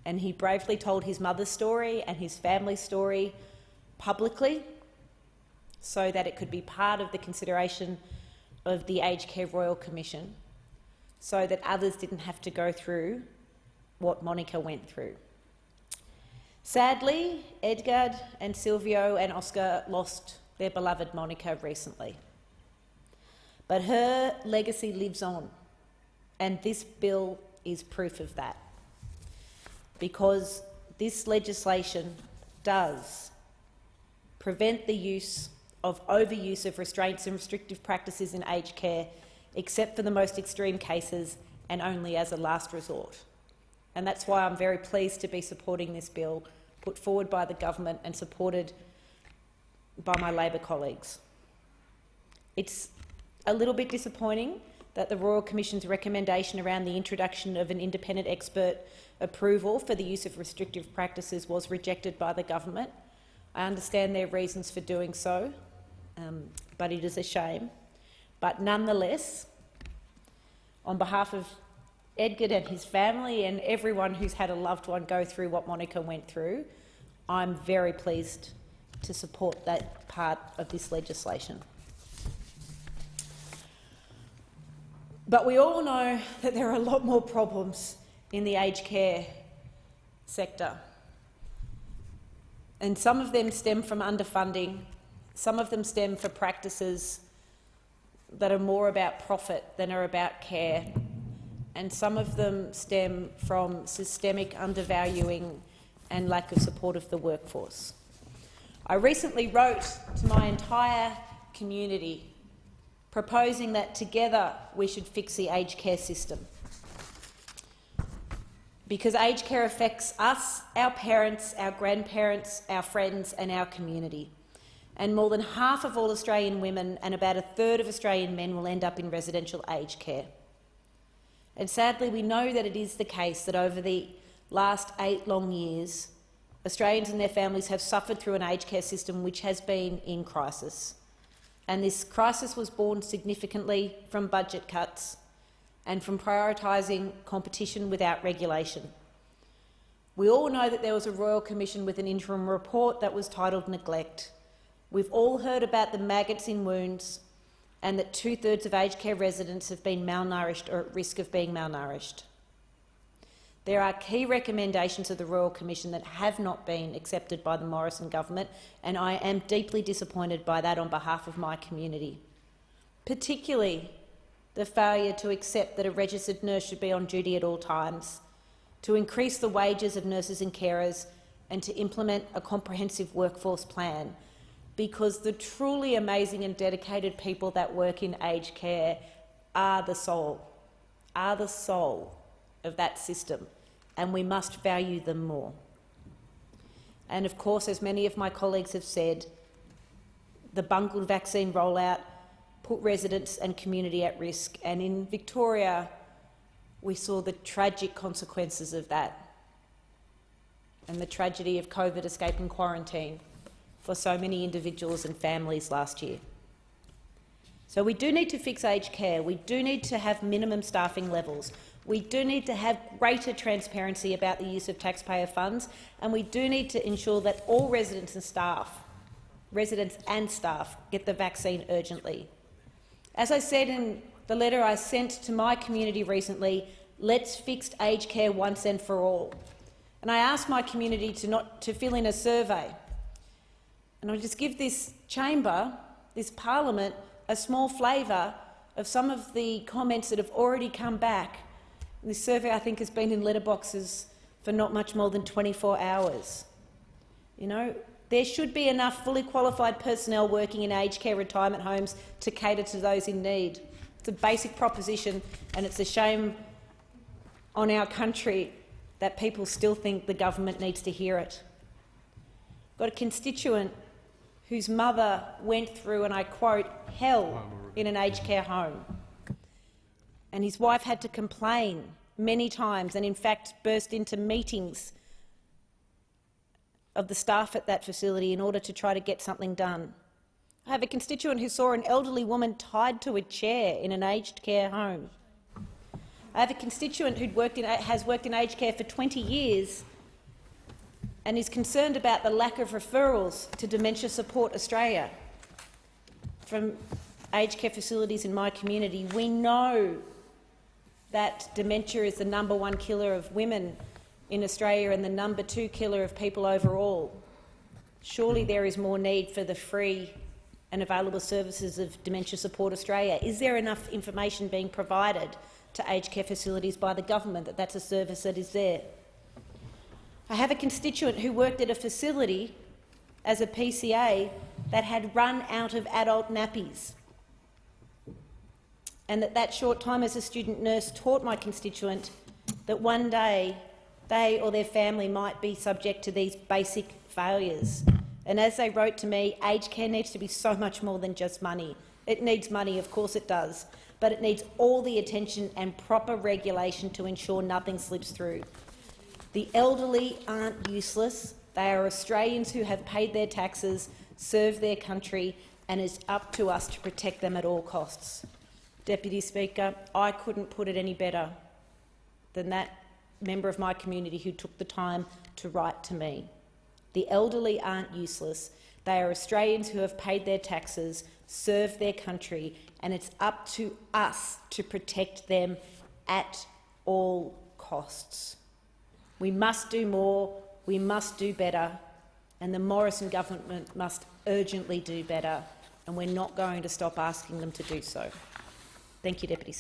and he bravely told his mother's story and his family's story publicly so that it could be part of the consideration of the Aged Care Royal Commission, so that others didn't have to go through what Monica went through. Sadly, Edgard and Silvio and Oscar lost their beloved Monica recently. But her legacy lives on, and this bill is proof of that, because this legislation does prevent the overuse of restraints and restrictive practices in aged care, except for the most extreme cases and only as a last resort. And that's why I'm very pleased to be supporting this bill, put forward by the government and supported by my Labor colleagues. It's a little bit disappointing that the Royal Commission's recommendation around the introduction of an independent expert approval for the use of restrictive practices was rejected by the government. I understand their reasons for doing so, but it is a shame. But nonetheless, on behalf of Edgard and his family and everyone who's had a loved one go through what Monica went through, I'm very pleased to support that part of this legislation. But we all know that there are a lot more problems in the aged care sector. And some of them stem from underfunding, some of them stem from practices that are more about profit than are about care, and some of them stem from systemic undervaluing and lack of support of the workforce. I recently wrote to my entire community proposing that together we should fix the aged care system, because aged care affects us, our parents, our grandparents, our friends and our community. And more than half of all Australian women and about a third of Australian men will end up in residential aged care. And sadly, we know that it is the case that over the last 8 long years, Australians and their families have suffered through an aged care system which has been in crisis. And this crisis was born significantly from budget cuts and from prioritising competition without regulation. We all know that there was a Royal Commission with an interim report that was titled Neglect. We've all heard about the maggots in wounds and that 2/3 of aged care residents have been malnourished or at risk of being malnourished. There are key recommendations of the Royal Commission that have not been accepted by the Morrison government, and I am deeply disappointed by that on behalf of my community, particularly the failure to accept that a registered nurse should be on duty at all times, to increase the wages of nurses and carers, and to implement a comprehensive workforce plan, because the truly amazing and dedicated people that work in aged care are the soul of that system, and we must value them more. And of course, as many of my colleagues have said, the bungled vaccine rollout put residents and community at risk, and in Victoria we saw the tragic consequences of that and the tragedy of COVID escaping quarantine for so many individuals and families last year. So we do need to fix aged care. We do need to have minimum staffing levels. We do need to have greater transparency about the use of taxpayer funds, and we do need to ensure that all residents and staff get the vaccine urgently. As I said in the letter I sent to my community recently, let's fix aged care once and for all. And I asked my community to fill in a survey. And I'll just give this chamber, this parliament, a small flavour of some of the comments that have already come back. And this survey, I think, has been in letterboxes for not much more than 24 hours. You know, there should be enough fully qualified personnel working in aged care retirement homes to cater to those in need. It's a basic proposition, and it's a shame on our country that people still think the government needs to hear it. I've got a constituent whose mother went through, and I quote, hell in an aged care home. And his wife had to complain many times and in fact burst into meetings of the staff at that facility in order to try to get something done. I have a constituent who saw an elderly woman tied to a chair in an aged care home. I have a constituent who has worked in aged care for 20 years and is concerned about the lack of referrals to Dementia Support Australia from aged care facilities in my community. We know that dementia is the #1 killer of women in Australia and the #2 killer of people overall. Surely there is more need for the free and available services of Dementia Support Australia. Is there enough information being provided to aged care facilities by the government that that's a service that is there? I have a constituent who worked at a facility as a PCA that had run out of adult nappies, and that short time as a student nurse taught my constituent that one day they or their family might be subject to these basic failures. And as they wrote to me, aged care needs to be so much more than just money. It needs money, of course it does, but it needs all the attention and proper regulation to ensure nothing slips through. The elderly aren't useless. They are Australians who have paid their taxes, served their country, and it's up to us to protect them at all costs. Deputy Speaker, I couldn't put it any better than that member of my community who took the time to write to me. The elderly aren't useless. They are Australians who have paid their taxes, served their country, and it's up to us to protect them at all costs. We must do more, we must do better, and the Morrison government must urgently do better, and we're not going to stop asking them to do so. Thank you, Deputy Speaker.